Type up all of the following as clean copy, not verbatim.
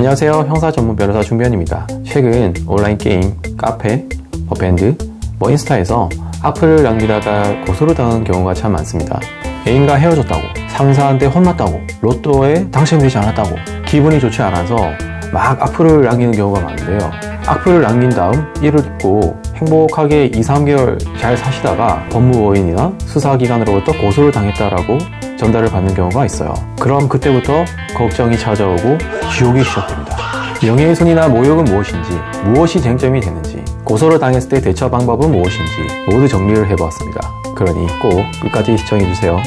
안녕하세요. 형사 전문 변호사 중변입니다. 최근 온라인 게임, 카페, 밴드, 인스타에서 악플을 남기다가 고소를 당한 경우가 참 많습니다. 애인과 헤어졌다고, 상사한테 혼났다고, 로또에 당첨되지 않았다고, 기분이 좋지 않아서 막 악플을 남기는 경우가 많은데요. 악플을 남긴 다음 이를 잊고 행복하게 2-3개월 잘 사시다가 법무법인이나 수사기관으로부터 고소를 당했다라고 전달을 받는 경우가 있어요. 그럼 그때부터 걱정이 찾아오고 지옥이 시작됩니다. 명예훼손이나 모욕은 무엇인지, 무엇이 쟁점이 되는지, 고소를 당했을 때 대처 방법은 무엇인지 모두 정리를 해보았습니다. 그러니 꼭 끝까지 시청해주세요.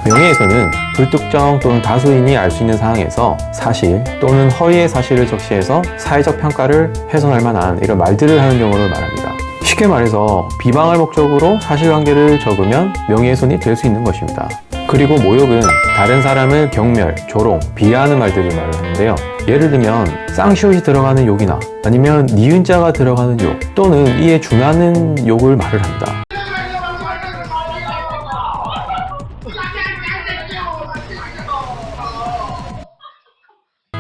명예훼손은 불특정 또는 다수인이 알 수 있는 상황에서 사실 또는 허위의 사실을 적시해서 사회적 평가를 훼손할 만한 이런 말들을 하는 경우를 말합니다. 쉽게 말해서 비방할 목적으로 사실관계를 적으면 명예훼손이 될 수 있는 것입니다. 그리고 모욕은 다른 사람을 경멸, 조롱, 비하하는 말들을 말을 하는데요. 예를 들면 쌍시옷이 들어가는 욕이나 아니면 니은자가 들어가는 욕 또는 이에 준하는 욕을 말을 합니다.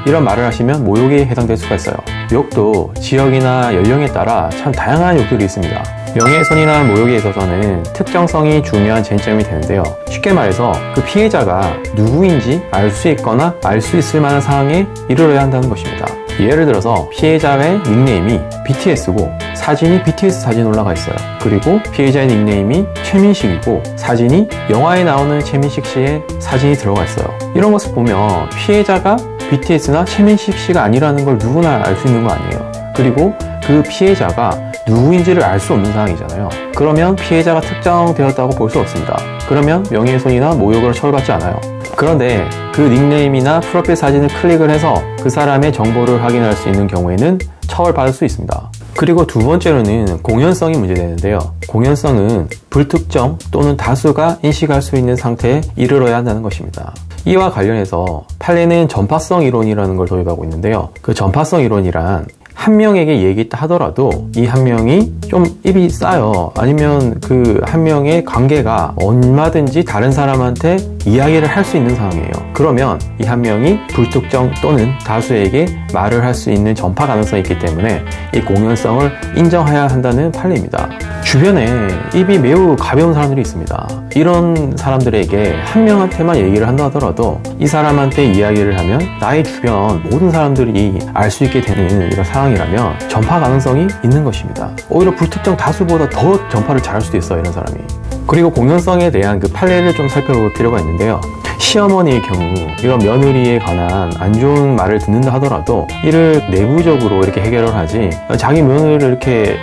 이런 말을 하시면 모욕에 해당될 수가 있어요. 욕도 지역이나 연령에 따라 참 다양한 욕들이 있습니다. 명예훼손이나 모욕에 있어서는 특정성이 중요한 쟁점이 되는데요. 쉽게 말해서 그 피해자가 누구인지 알 수 있거나 알 수 있을 만한 상황에 이르러야 한다는 것입니다. 예를 들어서 피해자의 닉네임이 BTS고 사진이 BTS 사진 올라가 있어요. 그리고 피해자의 닉네임이 최민식이고 사진이 영화에 나오는 최민식 씨의 사진이 들어가 있어요. 이런 것을 보면 피해자가 BTS나 최민식 씨가 아니라는 걸 누구나 알 수 있는 거 아니에요. 그리고 그 피해자가 누구인지를 알 수 없는 상황이잖아요. 그러면 피해자가 특정되었다고 볼 수 없습니다. 그러면 명예훼손이나 모욕으로 처벌받지 않아요. 그런데 그 닉네임이나 프로필 사진을 클릭을 해서 그 사람의 정보를 확인할 수 있는 경우에는 처벌받을 수 있습니다. 그리고 두 번째로는 공연성이 문제되는데요. 공연성은 불특정 또는 다수가 인식할 수 있는 상태에 이르러야 한다는 것입니다. 이와 관련해서 판례는 전파성 이론이라는 걸 도입하고 있는데요. 그 전파성 이론이란 한 명에게 얘기했다 하더라도 이 한 명이 좀 입이 싸요. 아니면 그 한 명의 관계가 얼마든지 다른 사람한테 이야기를 할 수 있는 상황이에요. 그러면 이 한 명이 불특정 또는 다수에게 말을 할 수 있는 전파 가능성이 있기 때문에 이 공연성을 인정해야 한다는 판례입니다. 주변에 입이 매우 가벼운 사람들이 있습니다. 이런 사람들에게 한 명한테만 얘기를 한다 하더라도 이 사람한테 이야기를 하면 나의 주변 모든 사람들이 알 수 있게 되는 이런 상황이라면 전파 가능성이 있는 것입니다. 오히려 불특정 다수보다 더 전파를 잘할 수도 있어요, 이런 사람이. 그리고 공연성에 대한 그 판례를 좀 살펴볼 필요가 있는데요. 시어머니의 경우 이런 며느리에 관한 안 좋은 말을 듣는다 하더라도 이를 내부적으로 이렇게 해결을 하지 자기 며느리를 이렇게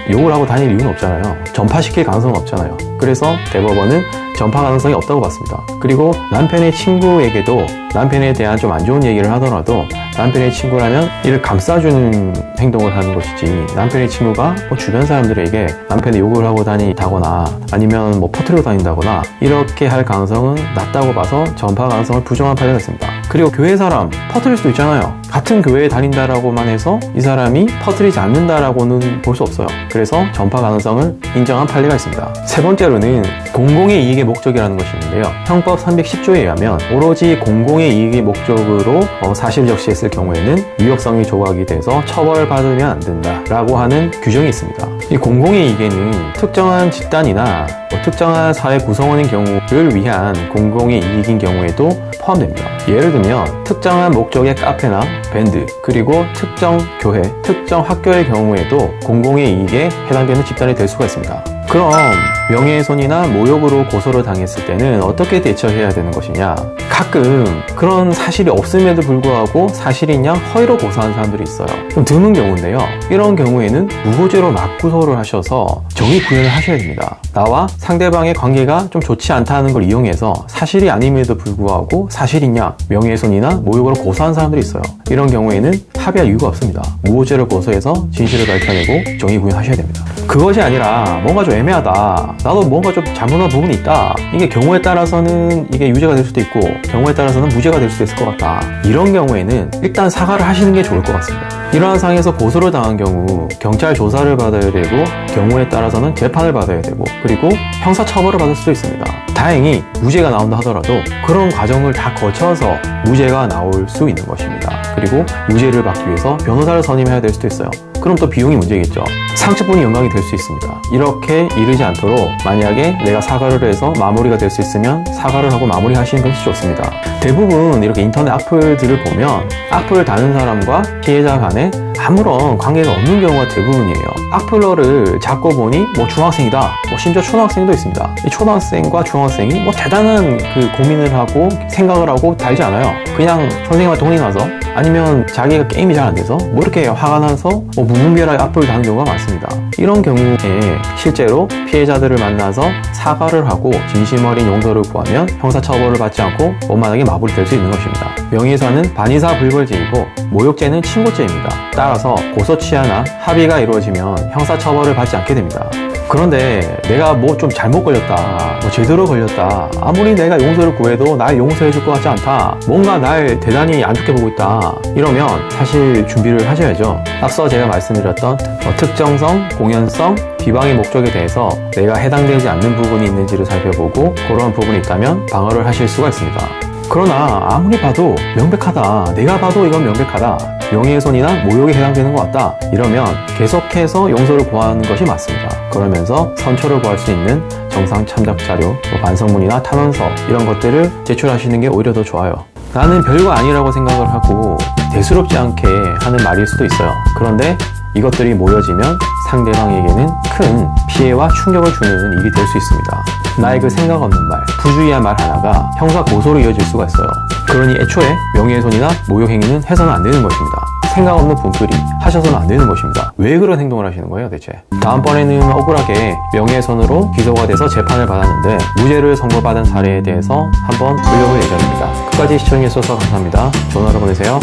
욕을 하고 다닐 이유는 없잖아요. 전파시킬 가능성은 없잖아요. 그래서 대법원은 전파 가능성이 없다고 봤습니다. 그리고 남편의 친구에게도 남편에 대한 좀 안 좋은 얘기를 하더라도 남편의 친구라면 이를 감싸주는 행동을 하는 것이지 남편의 친구가 주변 사람들에게 남편의 욕을 하고 다니다거나 아니면 퍼뜨리고 다닌다거나 이렇게 할 가능성은 낮다고 봐서 전파 가능성을 부정한 판례가 있습니다. 그리고 교회 사람 퍼뜨릴 수도 있잖아요. 같은 교회에 다닌다라고만 해서 이 사람이 퍼뜨리지 않는다라고는 볼 수 없어요. 그래서 전파 가능성을 인정한 판례가 있습니다. 세 번째로는 공공의 이익의 목적이라는 것이 있는데요. 형법 310조에 의하면 오로지 공공의 이익의 목적으로 사실을 적시했을 경우에는 위법성이 조각이 돼서 처벌받으면 안 된다라고 하는 규정이 있습니다. 이 공공의 이익에는 특정한 집단이나 특정한 사회 구성원의 경우를 위한 공공의 이익인 경우에도 포함됩니다. 예를 들면 특정한 목적의 카페나 밴드 그리고 특정 교회, 특정 학교의 경우에도 공공의 이익에 해당되는 집단이 될 수가 있습니다. 그럼 명예훼손이나 모욕으로 고소를 당했을 때는 어떻게 대처해야 되는 것이냐? 가끔 그런 사실이 없음에도 불구하고 사실인 양 허위로 고소하는 사람들이 있어요. 좀 드문 경우인데요. 이런 경우에는 무고죄로 맞고소를 하셔서 정의 구현을 하셔야 됩니다. 나와 상대방의 관계가 좀 좋지 않다는 걸 이용해서 사실이 아님에도 불구하고 사실인 양 명예훼손이나 모욕으로 고소하는 사람들이 있어요. 이런 경우에는 합의할 이유가 없습니다. 무고죄를 고소해서 진실을 밝혀내고 정의 구현하셔야 됩니다. 그것이 아니라 뭔가 좀 애매하다. 나도 뭔가 좀 잘못한 부분이 있다. 이게 경우에 따라서는 이게 유죄가 될 수도 있고 경우에 따라서는 무죄가 될 수도 있을 것 같다. 이런 경우에는 일단 사과를 하시는 게 좋을 것 같습니다. 이러한 상황에서 고소를 당한 경우 경찰 조사를 받아야 되고 경우에 따라서는 재판을 받아야 되고 그리고 형사처벌을 받을 수도 있습니다. 다행히 무죄가 나온다 하더라도 그런 과정을 다 거쳐서 무죄가 나올 수 있는 것입니다. 그리고 무죄를 받기 위해서 변호사를 선임해야 될 수도 있어요. 그럼 또 비용이 문제겠죠. 상처뿐이 영광이 될 수 있습니다. 이렇게 이르지 않도록 만약에 내가 사과를 해서 마무리가 될 수 있으면 사과를 하고 마무리하시는 것이 좋습니다. 대부분 이렇게 인터넷 악플들을 보면 악플을 다는 사람과 피해자 간에 아무런 관계가 없는 경우가 대부분이에요. 악플러를 잡고 보니 뭐 중학생이다, 뭐 심지어 초등학생도 있습니다. 이 초등학생과 중학생이 뭐 대단한 그 고민을 하고 생각을 하고 달지 않아요. 그냥 선생님한테 혼이 나서 아니면 자기가 게임이 잘 안 돼서 뭐 이렇게 화가 나서 뭐 무분별하게 악플을 다는 경우가 많습니다. 이런 경우에 실제로 피해자들을 만나서 사과를 하고 진심 어린 용서를 구하면 형사처벌을 받지 않고 원만하게 마무리될 수 있는 것입니다. 명예훼손은 반의사 불벌죄이고 모욕죄는 친고죄입니다. 따라서 고소취하나 합의가 이루어지면 형사처벌을 받지 않게 됩니다. 그런데 내가 뭐 좀 잘못 걸렸다, 뭐 제대로 걸렸다, 아무리 내가 용서를 구해도 날 용서해 줄 것 같지 않다, 뭔가 날 대단히 안 좋게 보고 있다, 이러면 사실 준비를 하셔야죠. 앞서 제가 말씀드렸던 특정성, 공연성, 비방의 목적에 대해서 내가 해당되지 않는 부분이 있는지를 살펴보고 그런 부분이 있다면 방어를 하실 수가 있습니다. 그러나 아무리 봐도 명백하다, 내가 봐도 이건 명백하다, 명예훼손이나 모욕에 해당되는 것 같다, 이러면 계속해서 용서를 구하는 것이 맞습니다. 그러면서 선처를 구할 수 있는 정상 참작 자료, 반성문이나 탄원서 이런 것들을 제출하시는 게 오히려 더 좋아요. 나는 별거 아니라고 생각을 하고 대수롭지 않게 하는 말일 수도 있어요. 그런데 이것들이 모여지면 상대방에게는 큰 피해와 충격을 주는 일이 될 수 있습니다. 나의 그 생각 없는 말, 부주의한 말 하나가 형사 고소로 이어질 수가 있어요. 그러니 애초에 명예훼손이나 모욕 행위는 해서는 안 되는 것입니다. 생각 없는 분풀이 하셔서는 안 되는 것입니다. 왜 그런 행동을 하시는 거예요, 대체? 다음번에는 억울하게 명예훼손으로 기소가 돼서 재판을 받았는데 무죄를 선고받은 사례에 대해서 한번 돌려볼 예정입니다. 끝까지 시청해주셔서 감사합니다. 좋은 하루 보내세요.